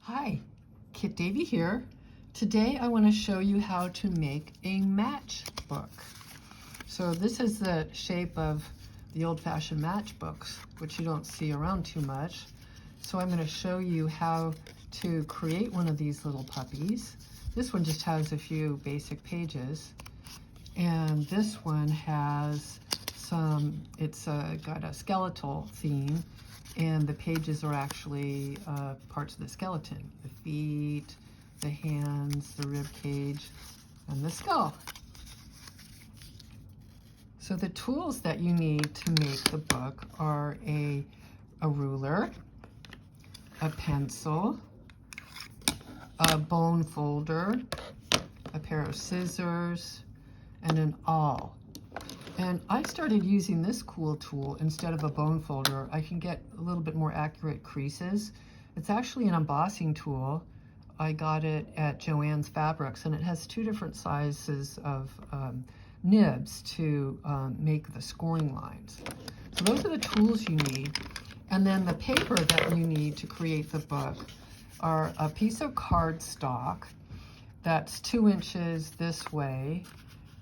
Hi, Kit Davy here. Today I want to show you how to make a matchbook. So this is the shape of the old-fashioned matchbooks, which you don't see around too much. So I'm going to show you how to create one of these little puppies. This one just has a few basic pages, and this one has it's got a skeletal theme, and the pages are actually parts of the skeleton: the feet, the hands, the rib cage, and the skull. So the tools that you need to make the book are a ruler, a pencil, a bone folder, a pair of scissors, and an awl. And I started using this cool tool instead of a bone folder. I can get a little bit more accurate creases. It's actually an embossing tool. I got it at Joann's Fabrics, and it has two different sizes of nibs to make the scoring lines. So those are the tools you need. And then the paper that you need to create the book are a piece of cardstock that's 2 inches this way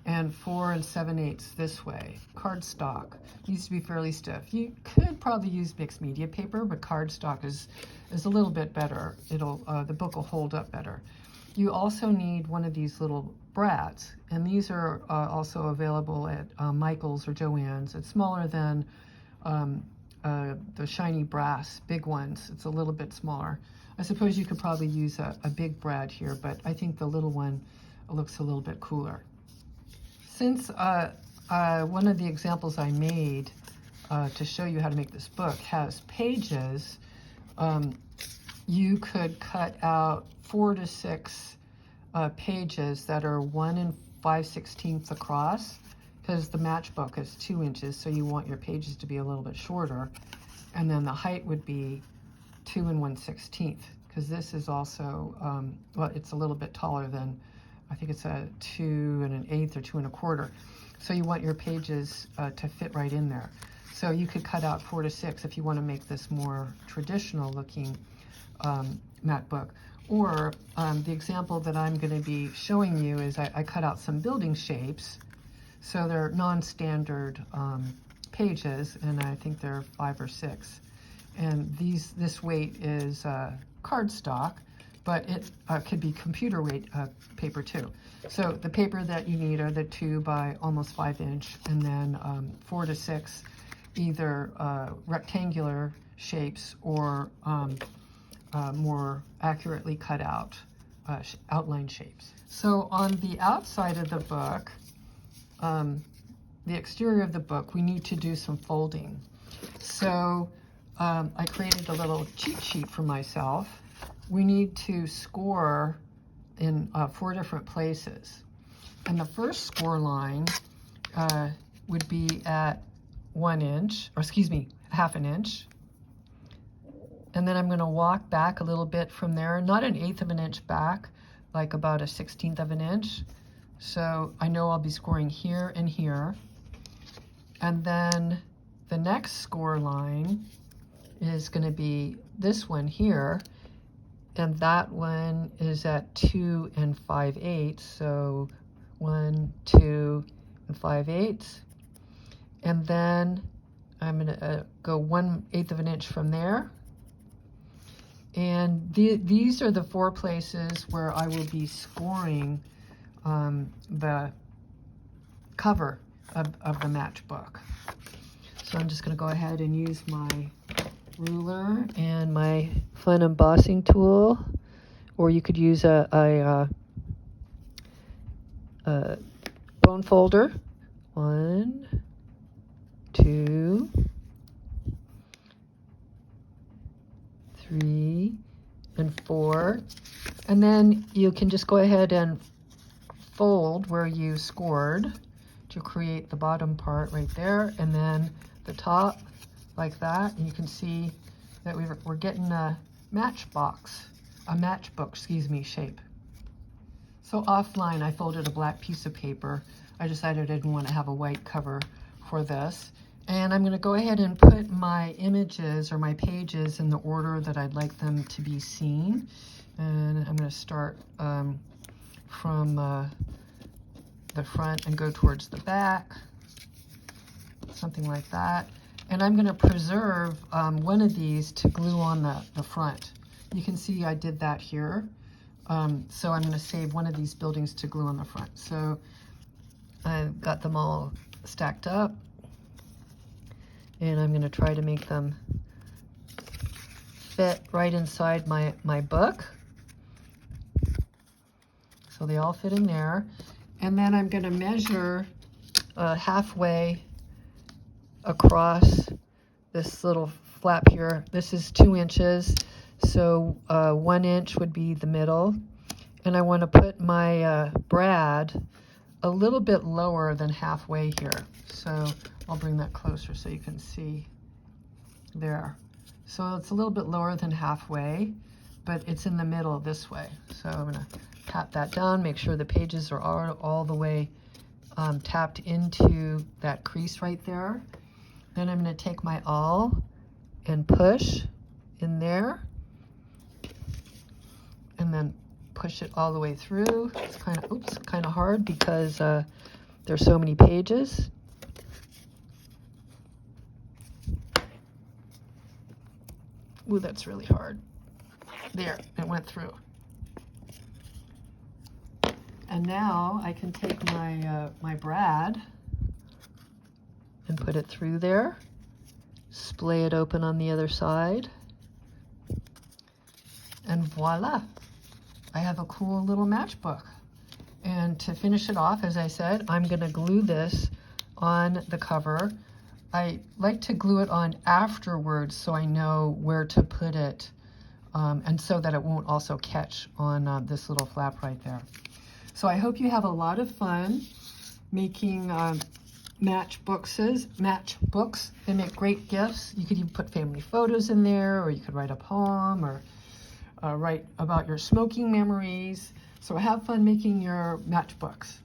and 4 7/8 this way. Cardstock needs to be fairly stiff. You could probably use mixed media paper, but cardstock is a little bit better. The book will hold up better. You also need one of these little brads, and these are also available at Michael's or Joann's. It's smaller than the shiny brass big ones. It's a little bit smaller. I suppose you could probably use a big brad here, but I think the little one looks a little bit cooler. Since one of the examples I made to show you how to make this book has pages, you could cut out 4 to 6 pages that are 1 5/16 across, because the matchbook is 2 inches, so you want your pages to be a little bit shorter. And then the height would be 2 1/16, because this is also, well, it's a little bit taller than, I think it's a 2 1/8 or 2 1/4. So you want your pages to fit right in there. So you could cut out 4 to 6 if you want to make this more traditional looking mat book. Or the example that I'm going to be showing you is I cut out some building shapes. So they're non-standard pages, and I think they're 5 or 6. And this weight is cardstock, but it could be computer weight paper too. So the paper that you need are the 2 by almost 5 inch, and then 4 to 6 either rectangular shapes or more accurately cut out outline shapes. So on the outside of the book, the exterior of the book, we need to do some folding. So I created a little cheat sheet for myself. We need to score in 4 different places. And the first score line would be at 1 inch, or excuse me, 1/2 inch. And then I'm going to walk back a little bit from there, not 1/8 of an inch back, like about 1/16 of an inch. So I know I'll be scoring here and here. And then the next score line is going to be this one here, and that one is at 2 5/8. So 1, 2 5/8. And then I'm going to go 1/8 of an inch from there. And these are the 4 places where I will be scoring the cover of the matchbook. So I'm just going to go ahead and use my ruler and my fun embossing tool, or you could use a bone folder. 1, 2, 3, and 4. And then you can just go ahead and fold where you scored to create the bottom part right there, and then the top like that. And you can see that we're getting a matchbook, shape. So offline, I folded a black piece of paper. I decided I didn't want to have a white cover for this, And I'm going to go ahead and put my images or my pages in the order that I'd like them to be seen. And I'm going to start from the front and go towards the back, something like that. And I'm going to preserve one of these to glue on the front. You can see I did that here. So I'm going to save one of these buildings to glue on the front. So I've got them all stacked up. And I'm going to try to make them fit right inside my book. So they all fit in there. And then I'm going to measure halfway across this little flap here. This is 2 inches. So 1 inch would be the middle. And I want to put my brad a little bit lower than halfway here. So I'll bring that closer so you can see there. So it's a little bit lower than halfway, but it's in the middle this way. So I'm going to tap that down, make sure the pages are all the way tapped into that crease right there. Then I'm going to take my awl and push in there, and then push it all the way through. It's kind of hard because there's so many pages. Ooh, that's really hard. There, it went through. And now I can take my brad and put it through there, splay it open on the other side, and voila, I have a cool little matchbook. And to finish it off, as I said, I'm going to glue this on the cover. I like to glue it on afterwards so I know where to put it, and so that it won't also catch on this little flap right there. So I hope you have a lot of fun making matchbooks. They make great gifts. You could even put family photos in there, or you could write a poem, or write about your smoking memories. So have fun making your matchbooks.